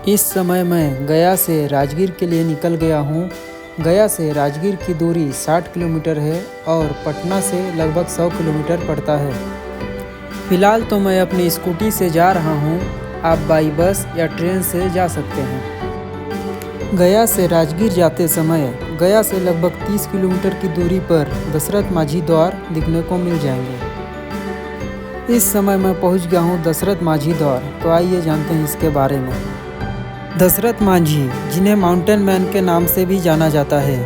इस समय मैं गया से राजगीर के लिए निकल गया हूँ। गया से राजगीर की दूरी 60 किलोमीटर है और पटना से लगभग 100 किलोमीटर पड़ता है। फ़िलहाल तो मैं अपनी स्कूटी से जा रहा हूँ, आप बाई बस या ट्रेन से जा सकते हैं। गया से राजगीर जाते समय गया से लगभग 30 किलोमीटर की दूरी पर दशरथ माझी द्वार दिखने को मिल जाएंगे। इस समय मैं पहुँच गया हूँ दशरथ माझी द्वार, तो आइए जानते हैं इसके बारे में। दशरथ माझी, जिन्हें माउंटेन मैन के नाम से भी जाना जाता है,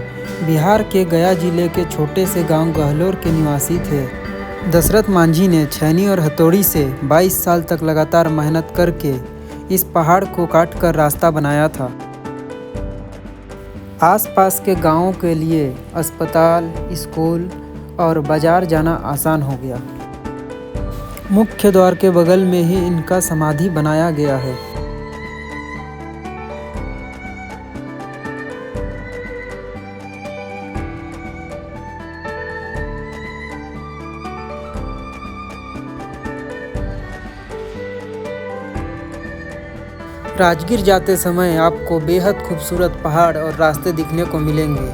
बिहार के गया जिले के छोटे से गांव गहलोर के निवासी थे। दशरथ माझी ने छैनी और हथौड़ी से 22 साल तक लगातार मेहनत करके इस पहाड़ को काटकर रास्ता बनाया था। आसपास के गांवों के लिए अस्पताल, स्कूल और बाजार जाना आसान हो गया। मुख्य द्वार के बगल में ही इनका समाधि बनाया गया है। राजगीर जाते समय आपको बेहद खूबसूरत पहाड़ और रास्ते दिखने को मिलेंगे।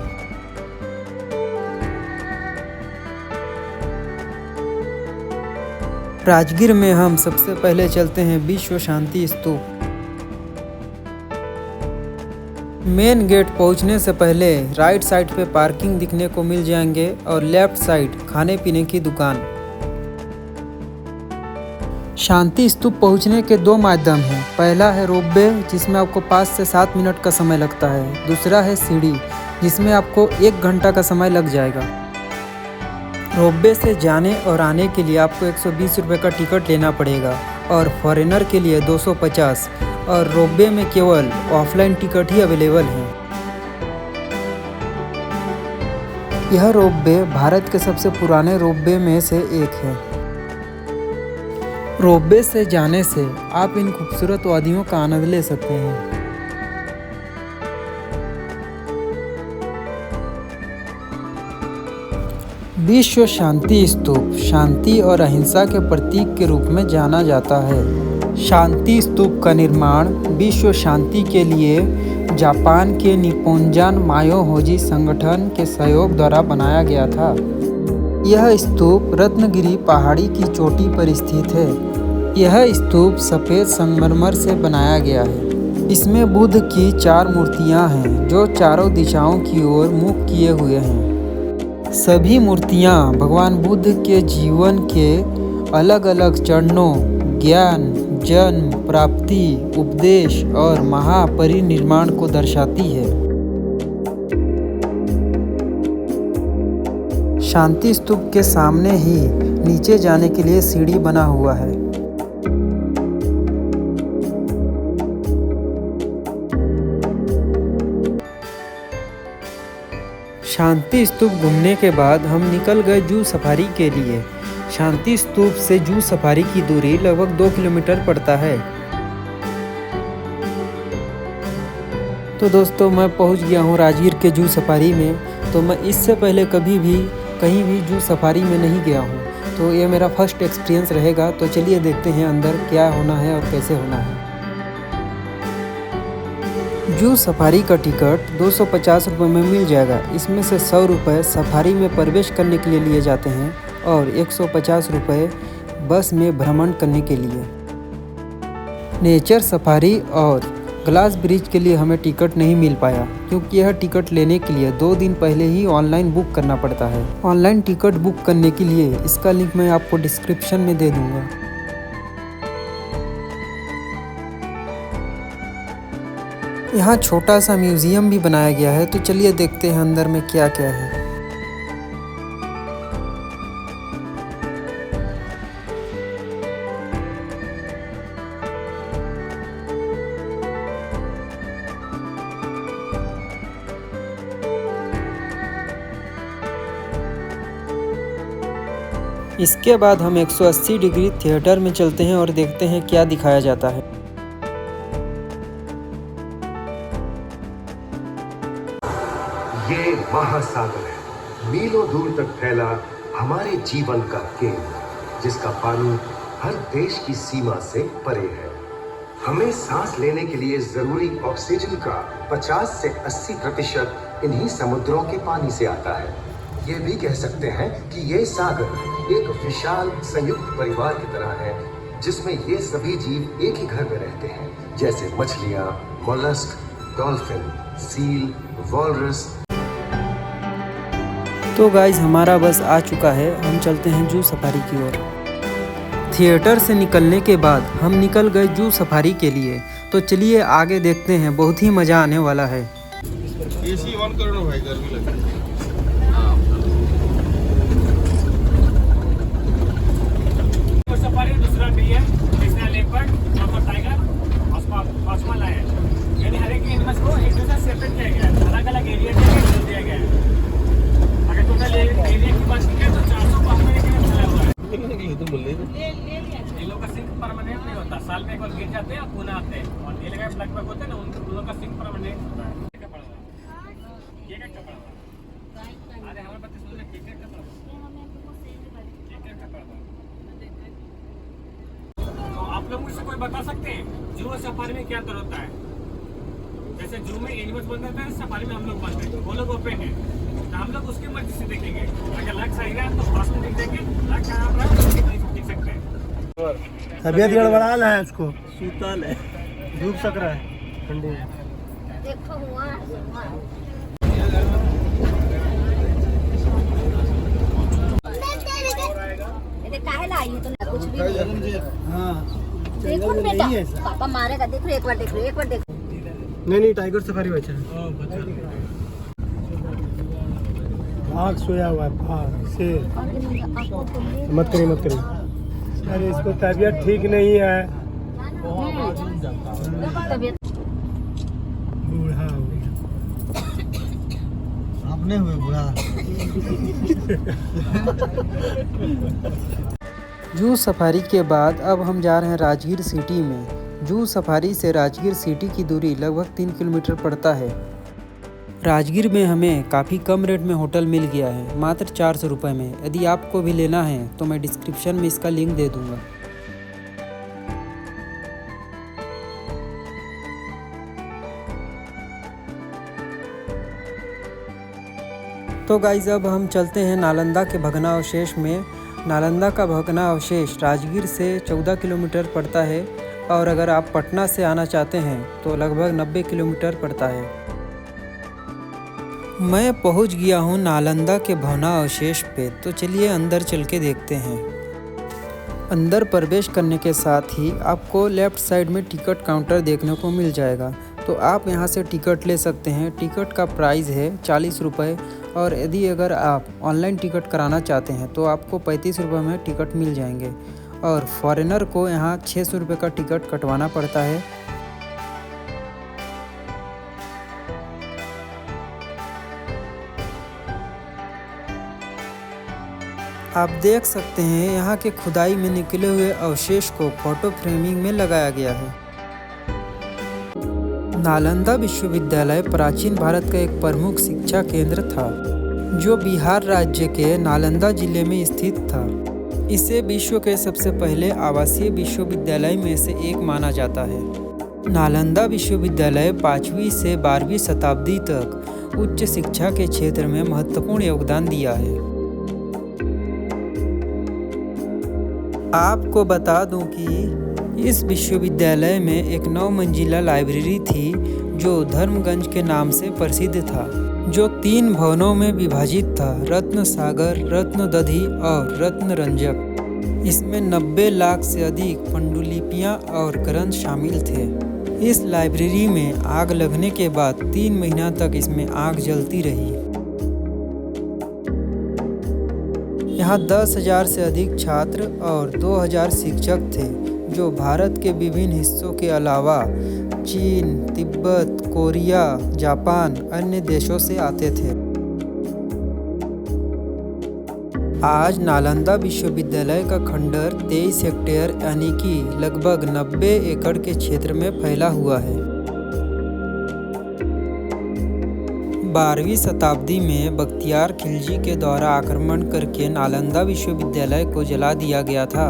राजगीर में हम सबसे पहले चलते हैं विश्व शांति स्तूप। मेन गेट पहुंचने से पहले राइट साइड पे पार्किंग दिखने को मिल जाएंगे और लेफ्ट साइड खाने पीने की दुकान। शांति स्तूप पहुंचने के दो माध्यम हैं। पहला है रोपवे, जिसमें आपको 5 से 7 मिनट का समय लगता है। दूसरा है सीढ़ी, जिसमें आपको 1 घंटा का समय लग जाएगा। रोपवे से जाने और आने के लिए आपको 120 रुपये का टिकट लेना पड़ेगा और फॉरेनर के लिए 250, और रोपवे में केवल ऑफलाइन टिकट ही अवेलेबल है। यह रोपवे भारत के सबसे पुराने रोपवे में से एक है। रोपवे से जाने से आप इन खूबसूरत वादियों का आनंद ले सकते हैं। विश्व शांति स्तूप शांति और अहिंसा के प्रतीक के रूप में जाना जाता है। शांति स्तूप का निर्माण विश्व शांति के लिए जापान के निप्पोंजन मायोहोजी संगठन के सहयोग द्वारा बनाया गया था। यह स्तूप रत्नगिरी पहाड़ी की चोटी पर स्थित है। यह स्तूप सफ़ेद संगमरमर से बनाया गया है। इसमें बुद्ध की 4 मूर्तियां हैं, जो चारों दिशाओं की ओर मुख किए हुए हैं। सभी मूर्तियां भगवान बुद्ध के जीवन के अलग अलग चरणों, ज्ञान, जन्म, प्राप्ति, उपदेश और महापरिनिर्वाण को दर्शाती है। शांति स्तूप के सामने ही नीचे जाने के लिए सीढ़ी बना हुआ है। शांति स्तूप घूमने के बाद हम निकल गए जू सफारी के लिए। शांति स्तूप से जू सफारी की दूरी लगभग 2 किलोमीटर पड़ता है। तो दोस्तों, मैं पहुंच गया हूं राजगीर के जू सफारी में। तो मैं इससे पहले कभी भी कहीं भी जू सफारी में नहीं गया हूं, तो ये मेरा फर्स्ट एक्सपीरियंस रहेगा। तो चलिए देखते हैं अंदर क्या होना है और कैसे होना है। जू सफारी का टिकट 250 रुपये में मिल जाएगा। इसमें से 100 रुपये सफारी में प्रवेश करने के लिए लिए जाते हैं और 150 रुपये बस में भ्रमण करने के लिए। नेचर सफारी और ग्लास ब्रिज के लिए हमें टिकट नहीं मिल पाया, क्योंकि यह टिकट लेने के लिए 2 दिन पहले ही ऑनलाइन बुक करना पड़ता है। ऑनलाइन टिकट बुक करने के लिए इसका लिंक मैं आपको डिस्क्रिप्शन में दे दूँगा। यहाँ छोटा सा म्यूज़ियम भी बनाया गया है, तो चलिए देखते हैं अंदर में क्या क्या है। इसके बाद हम 180 डिग्री थिएटर में चलते हैं और देखते हैं क्या दिखाया जाता है। ये महासागर है, मीलों दूर तक फैला हमारे जीवन का केंद्र, जिसका पानी हर देश की सीमा से परे है। हमें सांस लेने के लिए जरूरी ऑक्सीजन का 50 से 80% इन्हीं समुद्रों के पानी से आता है। ये भी कह सकते हैं कि ये सागर एक विशाल संयुक्त परिवार की तरह है, जिसमें ये सभी जीव एक ही घर में रहते हैं, जैसे मछलियाँ, मोलस्क, डॉल्फिन, सील, वॉलरस। तो गाइज हमारा बस आ चुका है, हम चलते हैं जू सफारी की ओर। थिएटर से निकलने के बाद हम निकल गए जू सफारी के लिए। तो चलिए आगे देखते हैं, बहुत ही मज़ा आने वाला है। एसी ऑन करो ना भाई, गर्मी लग रही है। सफारी दूसरा भी है, जिसने लेपर्ड, क्रोकोडाइल, टाइगर और कॉस्मल है। यानी हर एक एनिमल्स को एक दूसरे से सेपरेट किया गया है, अलग-अलग एरिया में दिया गया है। अगर टोटल एरिया की बात करें तो 400 कॉस्मल एरिया चला हुआ है। तुम बोल रहे हो इन लोगों का सिंक परमानेंट नहीं होता, साल में एक बार गिर जाते हैं और पुनः आते हैं। और नीले का ब्लैक बैग होते हैं ना, उन लोगों का सिंक परमानेंट होता है। क्या पड़ा हुआ? ये क्या पड़ा हुआ? अरे हमारे बच्चे सुन रहे, क्या पड़ा हुआ? क्या पड़ा हुआ? तो आप लोग मुझसे कोई बता सकते हैं जू और सफारी में क्या अंतर होता है? जैसे जू में एनिमल्स बंद रहता है, सफारी में हम लोग बंद हैं, वो लोग ओपन है, तो हम लोग उसकी मर्जी से देखेंगे। अगर लग सही रहा है तो पास में देख देंगे, लग खराब रहा है तो देख सकते हैं। तबियत गड़बड़ा है, उसको सुतल है, धूप सक रहा है ठंडी में। देखो हुआ काहे लाई है तुमने कुछ भी नहीं। हाँ देखो बेटा, पापा मारेगा, देखो एक बार देखो, एक बार देखो। नहीं टाइगर सफारी बचा है। भाग सोया हुआ है, भाग से मत करी। अरे इसको तबीयत ठीक नहीं है, तबीयत बूढ़ा आपने हुए बूढ़ा। जू सफारी के बाद अब हम जा रहे हैं राजगीर सिटी में। जू सफारी से राजगीर सिटी की दूरी लगभग 3 किलोमीटर पड़ता है। राजगीर में हमें काफ़ी कम रेट में होटल मिल गया है, मात्र 400 रुपये में। यदि आपको भी लेना है तो मैं डिस्क्रिप्शन में इसका लिंक दे दूँगा। तो गाइज अब हम चलते हैं नालंदा के भग्नावशेष में। नालंदा का भग्नावशेष राजगीर से 14 किलोमीटर पड़ता है, और अगर आप पटना से आना चाहते हैं तो लगभग 90 किलोमीटर पड़ता है। मैं पहुंच गया हूं नालंदा के भग्नावशेष पे, तो चलिए अंदर चल के देखते हैं। अंदर प्रवेश करने के साथ ही आपको लेफ़्ट साइड में टिकट काउंटर देखने को मिल जाएगा, तो आप यहां से टिकट ले सकते हैं। टिकट का प्राइस है 40 रुपये, और यदि अगर आप ऑनलाइन टिकट कराना चाहते हैं तो आपको 35 रुपये में टिकट मिल जाएंगे, और फॉरेनर को यहाँ 600 रुपये का टिकट कटवाना पड़ता है। आप देख सकते हैं यहाँ के खुदाई में निकले हुए अवशेष को फोटो फ्रेमिंग में लगाया गया है। नालंदा विश्वविद्यालय प्राचीन भारत का एक प्रमुख शिक्षा केंद्र था, जो बिहार राज्य के नालंदा जिले में स्थित था। इसे विश्व के सबसे पहले आवासीय विश्वविद्यालय में से एक माना जाता है। नालंदा विश्वविद्यालय 5वीं से 12वीं शताब्दी तक उच्च शिक्षा के क्षेत्र में महत्वपूर्ण योगदान दिया है। आपको बता दूं कि इस विश्वविद्यालय में एक 9 मंजिला लाइब्रेरी थी, जो धर्मगंज के नाम से प्रसिद्ध था, जो 3 भवनों में विभाजित था, रत्न सागर, रत्न दधि और रत्न रंजक। इसमें 90 लाख से अधिक पांडुलिपियां और ग्रंथ शामिल थे। इस लाइब्रेरी में आग लगने के बाद 3 महीना तक इसमें आग जलती रही। यहाँ 10,000 से अधिक छात्र और 2,000 शिक्षक थे, जो भारत के विभिन्न हिस्सों के अलावा चीन, तिब्बत, कोरिया, जापान, अन्य देशों से आते थे। आज नालंदा विश्वविद्यालय का खंडहर 23 हेक्टेयर यानी कि लगभग 90 एकड़ के क्षेत्र में फैला हुआ है। 12वीं शताब्दी में बख्तियार खिलजी के द्वारा आक्रमण करके नालंदा विश्वविद्यालय को जला दिया गया था।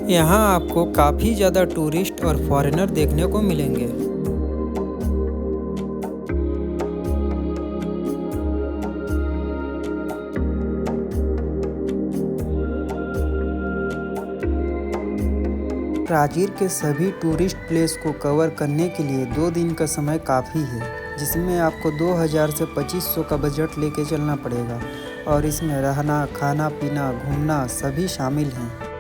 यहाँ आपको काफ़ी ज़्यादा टूरिस्ट और फॉरेनर देखने को मिलेंगे। राजगीर के सभी टूरिस्ट प्लेस को कवर करने के लिए 2 दिन का समय काफ़ी है, जिसमें आपको 2000 से 2500 का बजट लेके चलना पड़ेगा और इसमें रहना, खाना पीना, घूमना सभी शामिल हैं।